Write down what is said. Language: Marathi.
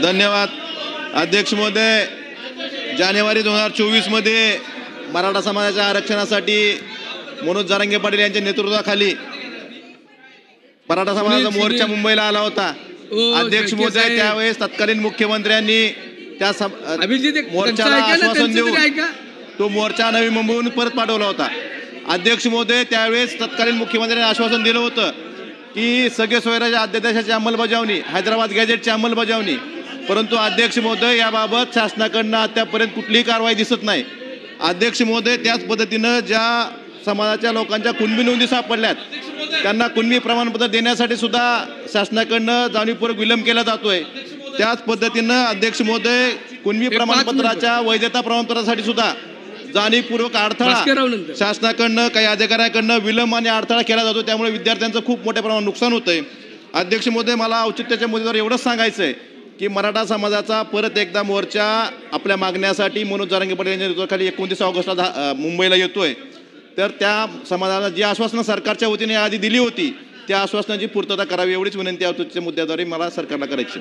धन्यवाद अध्यक्ष महोदय. जानेवारी 2024 मध्ये मराठा समाजाच्या आरक्षणासाठी मनोज जरांगे पाटील यांच्या नेतृत्वाखाली मराठा समाजाचा मोर्चा मुंबईला आला होता. अध्यक्ष महोदय, त्यावेळेस तत्कालीन मुख्यमंत्र्यांनी त्या मोर्चाला आश्वासन देऊन तो मोर्चा नवी मुंबईहून परत पाठवला होता. अध्यक्ष महोदय, त्यावेळेस तत्कालीन मुख्यमंत्र्यांनी आश्वासन दिलं होतं की सगळे सोयराच्या अध्यादेशाची अंमलबजावणी, हैदराबाद गॅजेटची अंमलबजावणी, परंतु अध्यक्ष महोदय याबाबत शासनाकडनं अद्यापर्यंत कुठलीही कारवाई दिसत नाही. अध्यक्ष महोदय, त्याच पद्धतीनं ज्या समाजाच्या लोकांच्या कुणबी नोंदी सापडल्यात त्यांना कुणबी प्रमाणपत्र देण्यासाठी सुद्धा शासनाकडनं जाणीवपूर्वक विलंब केला जातोय. त्याच पद्धतीनं अध्यक्ष महोदय, कुणबी प्रमाणपत्राच्या वैधता प्रमाणपत्रासाठी सुद्धा जाणीवपूर्वक अडथळा शासनाकडनं काही अधिकाऱ्यांकडनं विलंब आणि अडथळा केला जातो. त्यामुळे विद्यार्थ्यांचं खूप मोठ्या प्रमाणात नुकसान होतंय. अध्यक्ष महोदय, मला औचित्याच्या मुद्द्यावर एवढंच सांगायचं आहे की मराठा समाजाचा परत एकदा मोर्चा आपल्या मागण्यासाठी मनोज जरांगे पाटील यांच्या नेतृत्वाखाली 29 ऑगस्टला मुंबईला येतोय. तर त्या समाजाला जी आश्वासनं सरकारच्या वतीने आधी दिली होती त्या आश्वासनाची पूर्तता करावी एवढीच विनंती औचित्याच्या मुद्द्याद्वारे मला सरकारला करायची.